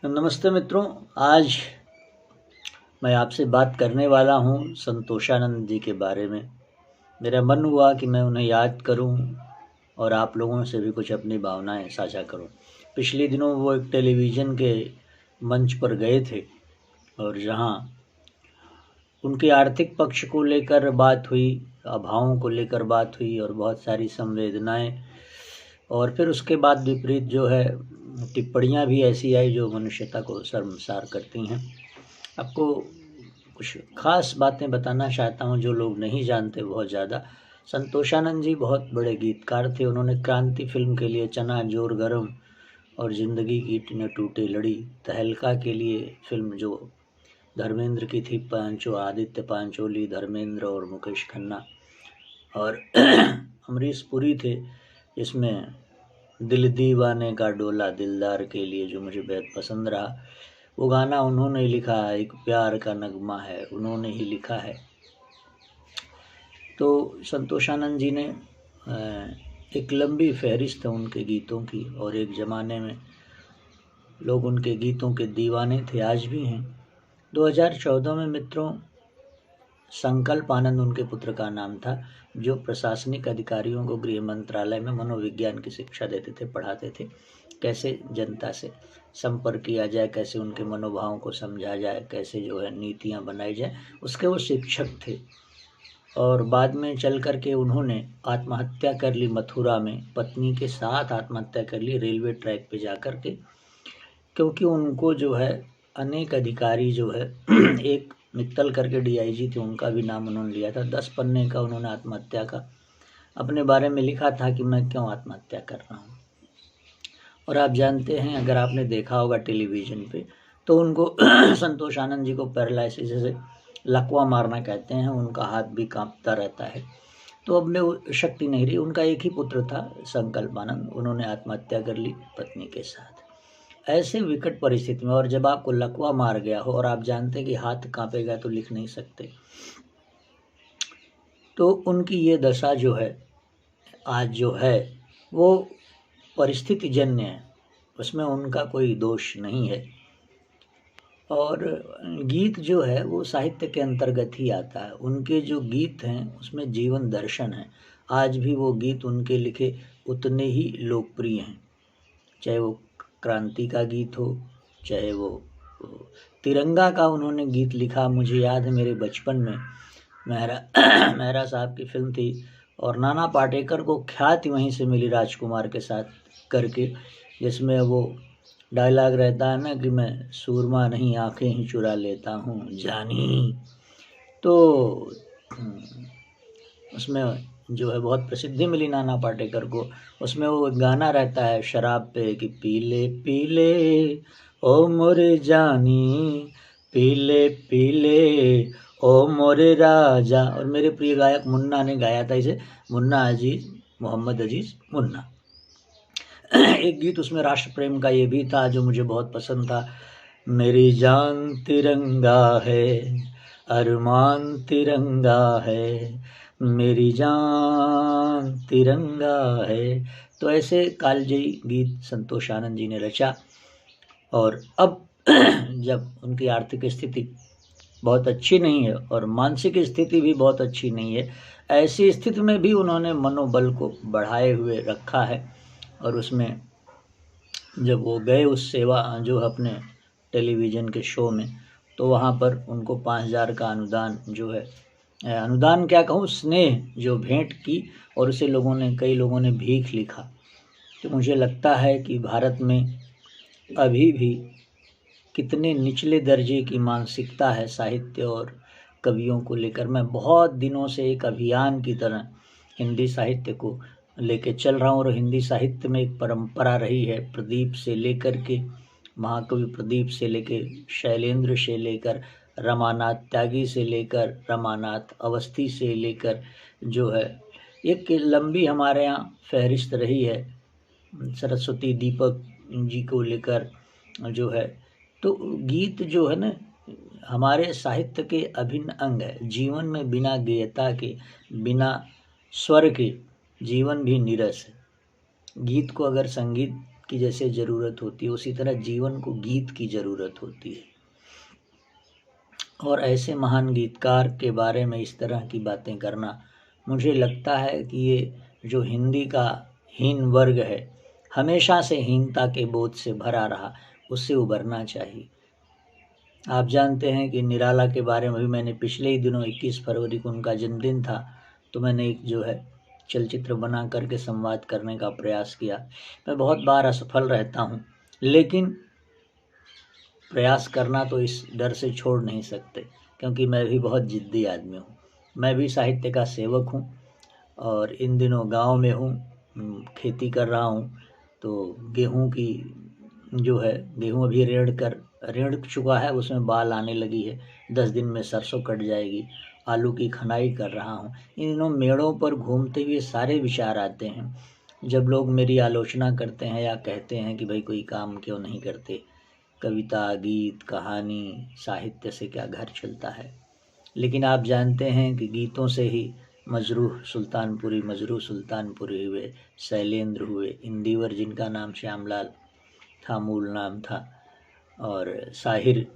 नमस्ते मित्रों। आज मैं आपसे बात करने वाला हूँ संतोषानंद जी के बारे में। मेरा मन हुआ कि मैं उन्हें याद करूँ और आप लोगों से भी कुछ अपनी भावनाएं साझा करूँ। पिछले दिनों वो एक टेलीविज़न के मंच पर गए थे और जहाँ उनके आर्थिक पक्ष को लेकर बात हुई, अभावों को लेकर बात हुई और बहुत सारी संवेदनाएं, और फिर उसके बाद विपरीत जो है टिप्पणियाँ भी ऐसी आई जो मनुष्यता को शर्मसार करती हैं। आपको कुछ ख़ास बातें बताना चाहता हूँ जो लोग नहीं जानते बहुत ज़्यादा। संतोषानंद जी बहुत बड़े गीतकार थे। उन्होंने क्रांति फिल्म के लिए चना जोर गरम और ज़िंदगी की न टूटे लड़ी, तहलका के लिए फिल्म जो धर्मेंद्र की थी, पांचों आदित्य पांचोली, धर्मेंद्र और मुकेश खन्ना, और अमरीश पुरी थे जिसमें दिल दीवाने का डोला दिलदार के लिए, जो मुझे बेहद पसंद रहा। वो गाना उन्होंने लिखा है, एक प्यार का नगमा है, उन्होंने ही लिखा है। तो संतोषानंद जी ने एक लंबी फहरिस्त है उनके गीतों की, और एक ज़माने में लोग उनके गीतों के दीवाने थे, आज भी हैं। 2014 में मित्रों संकल्प आनंद उनके पुत्र का नाम था, जो प्रशासनिक अधिकारियों को गृह मंत्रालय में मनोविज्ञान की शिक्षा देते थे, पढ़ाते थे। कैसे जनता से संपर्क किया जाए, कैसे उनके मनोभावों को समझा जाए, कैसे जो है नीतियाँ बनाई जाए, उसके वो शिक्षक थे। और बाद में चल कर के उन्होंने आत्महत्या कर ली मथुरा में, पत्नी के साथ आत्महत्या कर ली रेलवे ट्रैक पे जा कर के, क्योंकि उनको जो है अनेक अधिकारी जो है एक मित्तल करके डीआईजी थे, उनका भी नाम उन्होंने लिया था। 10 पन्ने का उन्होंने आत्महत्या का अपने बारे में लिखा था कि मैं क्यों आत्महत्या कर रहा हूँ। और आप जानते हैं, अगर आपने देखा होगा टेलीविज़न पे, तो उनको संतोषानंद जी को पैरालिसिस से लकवा मारना कहते हैं, उनका हाथ भी कांपता रहता है। तो अब में वो शक्ति नहीं रही। उनका एक ही पुत्र था संकल्प आनंद, उन्होंने आत्महत्या कर ली पत्नी के साथ। ऐसे विकट परिस्थिति में, और जब आपको लकवा मार गया हो और आप जानते हैं कि हाथ कांपेगा तो लिख नहीं सकते, तो उनकी ये दशा जो है आज जो है वो परिस्थिति जन्य है, उसमें उनका कोई दोष नहीं है। और गीत जो है वो साहित्य के अंतर्गत ही आता है। उनके जो गीत हैं उसमें जीवन दर्शन है। आज भी वो गीत उनके लिखे उतने ही लोकप्रिय हैं, चाहे वो क्रांति का गीत हो, चाहे वो तिरंगा का उन्होंने गीत लिखा। मुझे याद है मेरे बचपन में मेहरा मेहरा साहब की फिल्म थी, और नाना पाटेकर को ख्याति वहीं से मिली राजकुमार के साथ करके, जिसमें वो डायलॉग रहता है ना कि मैं सूरमा नहीं आंखें ही चुरा लेता हूँ जानी। तो उसमें जो है बहुत प्रसिद्धि मिली नाना पाटेकर को। उसमें वो गाना रहता है शराब पे कि पीले पीले ओ मोरे जानी, पीले पीले ओ मोरे राजा। और मेरे प्रिय गायक मुन्ना ने गाया था इसे, मुन्ना अजीज, मोहम्मद अजीज मुन्ना। एक गीत उसमें राष्ट्र प्रेम का ये भी था जो मुझे बहुत पसंद था, मेरी जान तिरंगा है, अरमान तिरंगा है, मेरी जान तिरंगा है। तो ऐसे कालजयी गीत संतोषानंद जी ने रचा। और अब जब उनकी आर्थिक स्थिति बहुत अच्छी नहीं है और मानसिक स्थिति भी बहुत अच्छी नहीं है, ऐसी स्थिति में भी उन्होंने मनोबल को बढ़ाए हुए रखा है। और उसमें जब वो गए उस सेवा जो अपने टेलीविज़न के शो में, तो वहाँ पर उनको 5,000 का अनुदान जो है, अनुदान क्या कहूँ, स्नेह जो भेंट की, और उसे कई लोगों ने भीख लिखा। तो मुझे लगता है कि भारत में अभी भी कितने निचले दर्जे की मानसिकता है साहित्य और कवियों को लेकर। मैं बहुत दिनों से एक अभियान की तरह हिंदी साहित्य को लेके चल रहा हूँ, और हिंदी साहित्य में एक परंपरा रही है, प्रदीप से लेकर के, महाकवि प्रदीप से लेकर, शैलेंद्र से लेकर, रमानाथ त्यागी से लेकर, रमानाथ अवस्थी से लेकर, जो है एक लंबी हमारे यहाँ फहरिस्त रही है, सरस्वती दीपक जी को लेकर जो है। तो गीत जो है ना हमारे साहित्य के अभिन्न अंग है। जीवन में बिना गेयता के, बिना स्वर के जीवन भी नीरस है। गीत को अगर संगीत की जैसे ज़रूरत होती है, उसी तरह जीवन को गीत की ज़रूरत होती है। और ऐसे महान गीतकार के बारे में इस तरह की बातें करना, मुझे लगता है कि ये जो हिंदी का हीन वर्ग है, हमेशा से हीनता के बोझ से भरा रहा, उससे उभरना चाहिए। आप जानते हैं कि निराला के बारे में भी मैंने पिछले ही दिनों 21 फरवरी को उनका जन्मदिन था, तो मैंने एक जो है चलचित्र बना करके संवाद करने का प्रयास किया। मैं बहुत बार असफल रहता हूँ, लेकिन प्रयास करना तो इस डर से छोड़ नहीं सकते, क्योंकि मैं भी बहुत जिद्दी आदमी हूँ। मैं भी साहित्य का सेवक हूँ और इन दिनों गांव में हूँ, खेती कर रहा हूँ। तो गेहूँ की जो है, गेहूँ अभी रेड़ चुका है, उसमें बाल आने लगी है, 10 दिन में सरसों कट जाएगी। आलू की खनाई कर रहा हूँ। इन दिनों मेड़ों पर घूमते हुए सारे विचार आते हैं। जब लोग मेरी आलोचना करते हैं या कहते हैं कि भाई कोई काम क्यों नहीं करते, कविता, गीत, कहानी, साहित्य से क्या घर चलता है। लेकिन आप जानते हैं कि गीतों से ही मजरूह सुल्तानपुरी हुए, शैलेंद्र हुए, इंदिवर जिनका नाम श्यामलाल था, मूल नाम था, और साहिर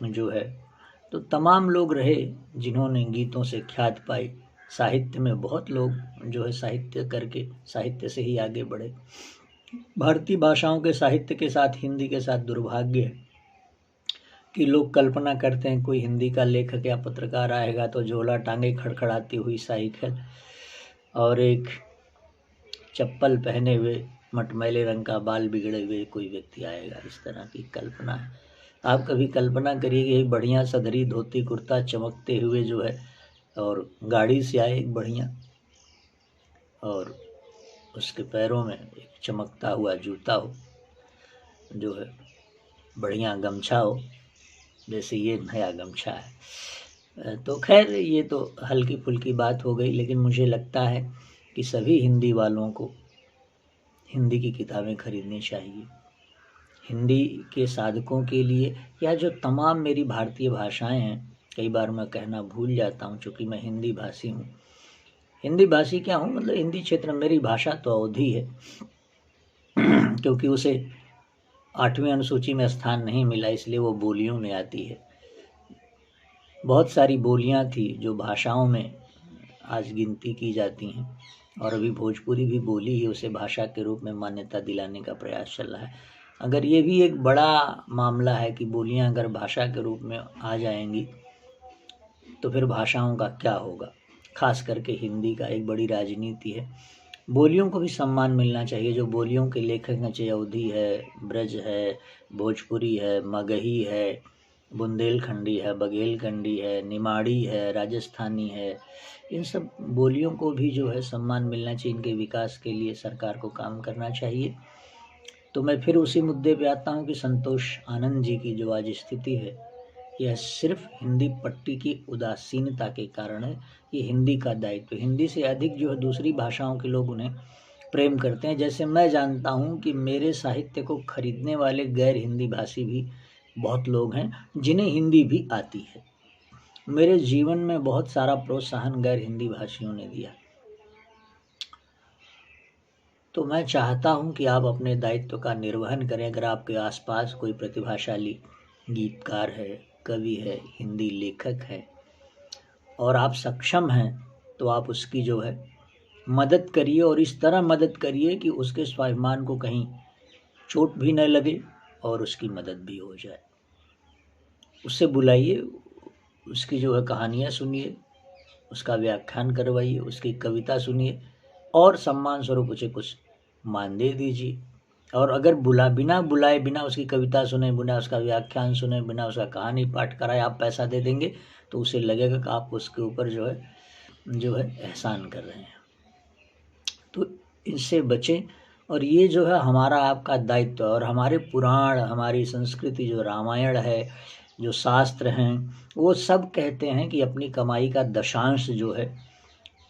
जो है, तो तमाम लोग रहे जिन्होंने गीतों से ख्याति पाई। साहित्य में बहुत लोग जो है साहित्य करके साहित्य से ही आगे बढ़े। भारतीय भाषाओं के साहित्य के साथ हिंदी के साथ दुर्भाग्य है कि लोग कल्पना करते हैं कोई हिंदी का लेखक या पत्रकार आएगा तो झोला टांगे खड़खड़ाती हुई साइकिल और एक चप्पल पहने हुए मटमैले रंग का बाल बिगड़े हुए कोई व्यक्ति आएगा, इस तरह की कल्पना है। आप कभी कल्पना करिए कि एक बढ़िया सदरी धोती कुर्ता चमकते हुए जो है और गाड़ी से आए एक बढ़िया, और उसके पैरों में एक चमकता हुआ जूता हो, जो है बढ़िया गमछा हो, जैसे ये नया गमछा है। तो खैर ये तो हल्की फुल्की बात हो गई, लेकिन मुझे लगता है कि सभी हिंदी वालों को हिंदी की किताबें खरीदनी चाहिए। हिंदी के साधकों के लिए, या जो तमाम मेरी भारतीय भाषाएं हैं, कई बार मैं कहना भूल जाता हूँ चूँकि मैं हिंदी भाषी हूँ। हिंदी भाषी क्या हूँ, मतलब हिंदी क्षेत्र में मेरी भाषा तो अवधी है क्योंकि उसे 8वीं अनुसूची में स्थान नहीं मिला, इसलिए वो बोलियों में आती है। बहुत सारी बोलियां थी जो भाषाओं में आज गिनती की जाती हैं, और अभी भोजपुरी भी बोली ही उसे भाषा के रूप में मान्यता दिलाने का प्रयास चल रहा है। अगर ये भी एक बड़ा मामला है कि बोलियां अगर भाषा के रूप में आ जाएंगी तो फिर भाषाओं का क्या होगा। खास करके हिंदी का एक बड़ी राजनीति है। बोलियों को भी सम्मान मिलना चाहिए। जो बोलियों के लेखक हैं, चाहे अवधी है, ब्रज है, भोजपुरी है, मगही है, बुंदेलखंडी है, बघेलखंडी है, निमाड़ी है, राजस्थानी है, इन सब बोलियों को भी जो है सम्मान मिलना चाहिए। इनके विकास के लिए सरकार को काम करना चाहिए। तो मैं फिर उसी मुद्दे पे आता हूँ कि संतोष आनंद जी की जो आज स्थिति है, यह सिर्फ हिंदी पट्टी की उदासीनता के कारण है। ये हिंदी का दायित्व, हिंदी से अधिक जो है दूसरी भाषाओं के लोग उन्हें प्रेम करते हैं। जैसे मैं जानता हूँ कि मेरे साहित्य को खरीदने वाले गैर हिंदी भाषी भी बहुत लोग हैं जिन्हें हिंदी भी आती है। मेरे जीवन में बहुत सारा प्रोत्साहन गैर हिंदी भाषियों ने दिया। तो मैं चाहता हूं कि आप अपने दायित्व का निर्वहन करें। अगर आपके आसपास कोई प्रतिभाशाली गीतकार है, कवि है, हिंदी लेखक है और आप सक्षम हैं, तो आप उसकी जो है मदद करिए, और इस तरह मदद करिए कि उसके स्वाभिमान को कहीं चोट भी न लगे और उसकी मदद भी हो जाए। उससे बुलाइए, उसकी जो है कहानियाँ सुनिए, उसका व्याख्यान करवाइए, उसकी कविता सुनिए और सम्मान स्वरूप उसे कुछ मानदेय दीजिए। और अगर बिना बुलाए, बिना उसकी कविता सुने, बिना उसका व्याख्यान सुने, बिना उसका कहानी पाठ कराए आप पैसा दे देंगे तो उसे लगेगा कि आप उसके ऊपर जो है एहसान कर रहे हैं। तो इससे बचें। और ये जो है हमारा आपका दायित्व, और हमारे पुराण, हमारी संस्कृति, जो रामायण है, जो शास्त्र हैं, वो सब कहते हैं कि अपनी कमाई का दशांश जो है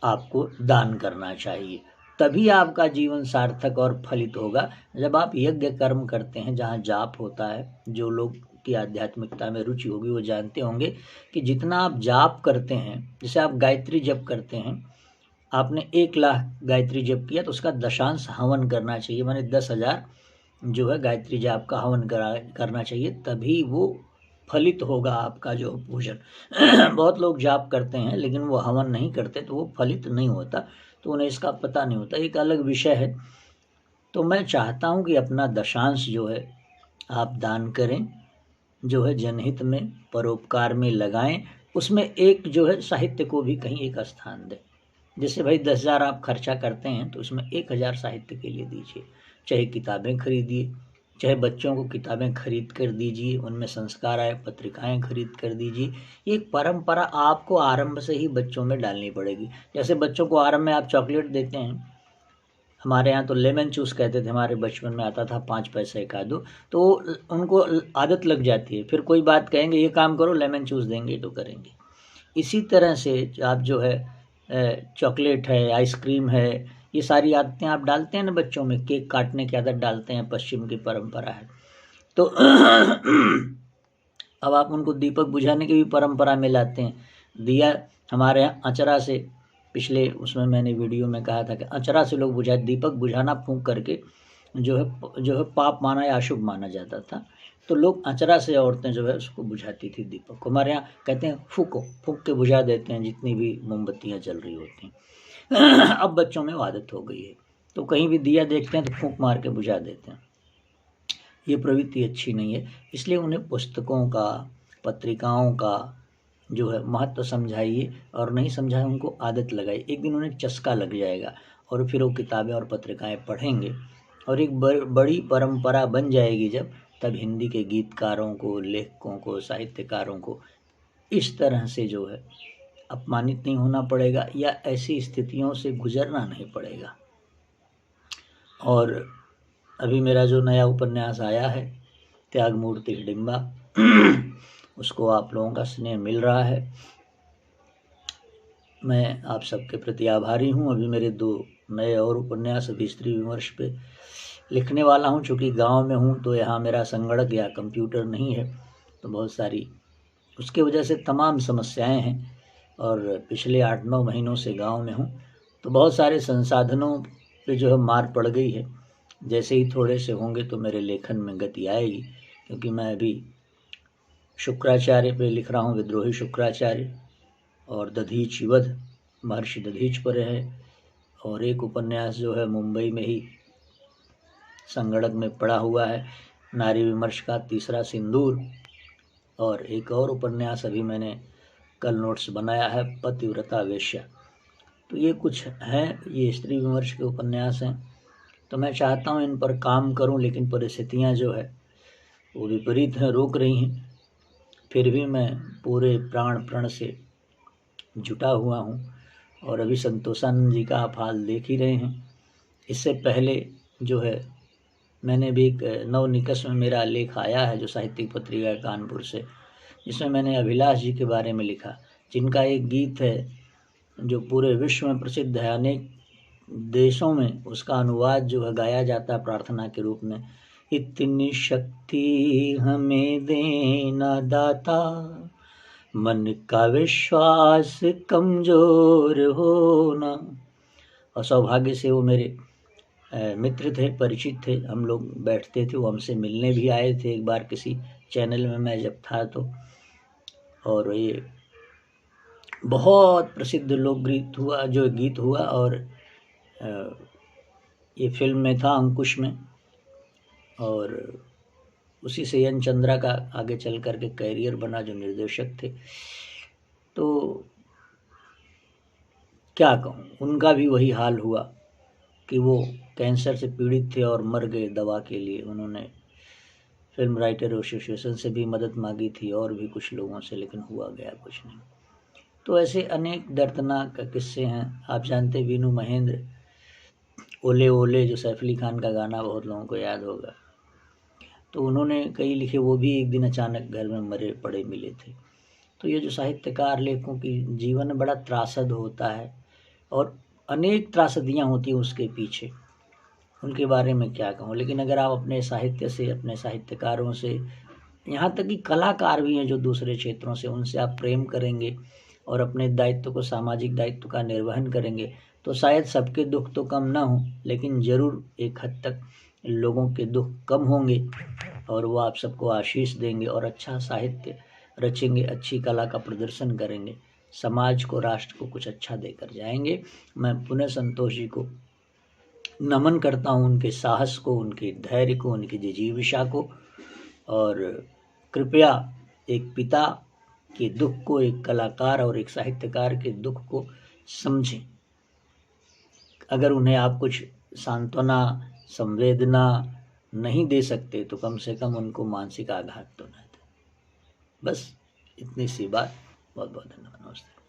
आपको दान करना चाहिए। तभी आपका जीवन सार्थक और फलित होगा। जब आप यज्ञ कर्म करते हैं, जहाँ जाप होता है, जो लोग की आध्यात्मिकता में रुचि होगी वो जानते होंगे कि जितना आप जाप करते हैं, जैसे आप गायत्री जप करते हैं, आपने 1 लाख गायत्री जप किया तो उसका दशांश हवन करना चाहिए, माने 10,000 जो है गायत्री जाप का हवन करना चाहिए, तभी वो फलित होगा आपका जो पूजन। बहुत लोग जाप करते हैं लेकिन वो हवन नहीं करते, तो वो फलित नहीं होता, तो उन्हें इसका पता नहीं होता, एक अलग विषय है। तो मैं चाहता हूँ कि अपना दशांश जो है आप दान करें, जो है जनहित में, परोपकार में लगाएं। उसमें एक जो है साहित्य को भी कहीं एक स्थान दें। जैसे भाई 10,000 आप खर्चा करते हैं तो उसमें 1,000 साहित्य के लिए दीजिए, चाहे किताबें खरीदिए, चाहे बच्चों को किताबें खरीद कर दीजिए, उनमें संस्कार आए पत्रिकाएं खरीद कर दीजिए। ये एक परंपरा आपको आरंभ से ही बच्चों में डालनी पड़ेगी। जैसे बच्चों को आरंभ में आप चॉकलेट देते हैं, हमारे यहाँ तो लेमन चूस कहते थे, हमारे बचपन में आता था 5 पैसे का दो, तो उनको आदत लग जाती है, फिर कोई बात कहेंगे ये काम करो, लेमन चूस देंगे तो करेंगे। इसी तरह से आप जो है चॉकलेट है, आइसक्रीम है, ये सारी आदतें आप डालते हैं ना बच्चों में, केक काटने की आदत डालते हैं, पश्चिम की परंपरा है। तो अब आप उनको दीपक बुझाने की भी परंपरा में लाते हैं। दिया हमारे यहाँ अचरा से, पिछले उसमें मैंने वीडियो में कहा था कि अचरा से लोग बुझाए, दीपक बुझाना फूंक करके जो है पाप माना या अशुभ माना जाता था, तो लोग अचरा से औरतें जो है उसको बुझाती थी दीपक को। हमारे यहाँ कहते हैं फूको, फूंक के बुझा देते हैं जितनी भी मोमबत्तियाँ जल रही होती हैं। अब बच्चों में आदत हो गई है, तो कहीं भी दिया देखते हैं तो फूंक मार के बुझा देते हैं। ये प्रवृत्ति अच्छी नहीं है, इसलिए उन्हें पुस्तकों का, पत्रिकाओं का जो है महत्व समझाइए, और नहीं समझाए उनको आदत लगाइए। एक दिन उन्हें चस्का लग जाएगा और फिर वो किताबें और पत्रिकाएं पढ़ेंगे, और एक बड़ी परंपरा बन जाएगी जब, तब हिंदी के गीतकारों को, लेखकों को, साहित्यकारों को इस तरह से जो है अपमानित नहीं होना पड़ेगा, या ऐसी स्थितियों से गुजरना नहीं पड़ेगा। और अभी मेरा जो नया उपन्यास आया है त्यागमूर्ति हिडिंबा, उसको आप लोगों का स्नेह मिल रहा है, मैं आप सबके प्रति आभारी हूँ। अभी मेरे 2 नए और उपन्यास अभी स्त्री विमर्श पे लिखने वाला हूँ। चूँकि गांव में हूँ तो यहाँ मेरा संगणक या कंप्यूटर नहीं है, तो बहुत सारी उसके वजह से तमाम समस्याएं हैं, और पिछले 8-9 महीनों से गांव में हूँ, तो बहुत सारे संसाधनों पे जो है मार पड़ गई है। जैसे ही थोड़े से होंगे तो मेरे लेखन में गति आएगी, क्योंकि मैं अभी शुक्राचार्य पे लिख रहा हूँ, विद्रोही शुक्राचार्य, और दधीच वध, महर्षि दधीच पर है, और एक उपन्यास जो है मुंबई में ही संगणक में पड़ा हुआ है, नारी विमर्श का तीसरा सिंदूर, और एक और उपन्यास अभी मैंने कल नोट्स बनाया है, पतिव्रता वेश्या। तो ये कुछ हैं, ये स्त्री विमर्श के उपन्यास हैं। तो मैं चाहता हूँ इन पर काम करूँ, लेकिन परिस्थितियाँ जो है वो विपरीत हैं, रोक रही हैं। फिर भी मैं पूरे प्राण प्रण से जुटा हुआ हूँ, और अभी संतोषानंद जी का आप हाल देख ही रहे हैं। इससे पहले जो है मैंने भी एक नव निकष में मेरा लेख आया है, जो साहित्यिक पत्रिका कानपुर से, जिसमें मैंने अभिलाष जी के बारे में लिखा, जिनका एक गीत है जो पूरे विश्व में प्रसिद्ध है, अनेक देशों में उसका अनुवाद जो है गाया जाता है प्रार्थना के रूप में। इतनी शक्ति हमें देना दाता, मन का विश्वास कमजोर होना। और सौभाग्य से वो मेरे मित्र थे, परिचित थे, हम लोग बैठते थे, वो हमसे मिलने भी आए थे एक बार किसी चैनल में मैं जब था तो। और ये बहुत प्रसिद्ध लोकगीत हुआ, जो गीत हुआ, और ये फिल्म में था अंकुश में, और उसी से एन चंद्रा का आगे चल कर के कैरियर बना, जो निर्देशक थे। तो क्या कहूँ, उनका भी वही हाल हुआ कि वो कैंसर से पीड़ित थे और मर गए दवा के लिए। उन्होंने फिल्म राइटर एसोसिएशन से भी मदद मांगी थी, और भी कुछ लोगों से, लेकिन हुआ गया कुछ नहीं। तो ऐसे अनेक दर्दनाक किस्से हैं। आप जानते वीनू महेंद्र, ओले ओले, जो सैफ अली खान का गाना बहुत लोगों को याद होगा, तो उन्होंने कई लिखे, वो भी एक दिन अचानक घर में मरे पड़े मिले थे। तो ये जो साहित्यकार लेखकों की जीवन बड़ा त्रासद होता है, और अनेक त्रासदियाँ होती हैं उसके पीछे, उनके बारे में क्या कहूँ। लेकिन अगर आप अपने साहित्य से, अपने साहित्यकारों से, यहाँ तक कि कलाकार भी हैं जो दूसरे क्षेत्रों से, उनसे आप प्रेम करेंगे और अपने दायित्व को, सामाजिक दायित्व का निर्वहन करेंगे, तो शायद सबके दुख तो कम ना हो, लेकिन ज़रूर एक हद तक लोगों के दुख कम होंगे और वो आप सबको आशीष देंगे और अच्छा साहित्य रचेंगे, अच्छी कला का प्रदर्शन करेंगे, समाज को, राष्ट्र को कुछ अच्छा देकर जाएंगे। मैं पुनः संतोष जी को नमन करता हूँ, उनके साहस को, उनके धैर्य को, उनकी जिजीविषा को, और कृपया एक पिता के दुख को, एक कलाकार और एक साहित्यकार के दुख को समझें। अगर उन्हें आप कुछ सांत्वना, संवेदना नहीं दे सकते तो कम से कम उनको मानसिक आघात तो न दें। बस इतनी सी बात। बहुत बहुत धन्यवाद। नमस्ते।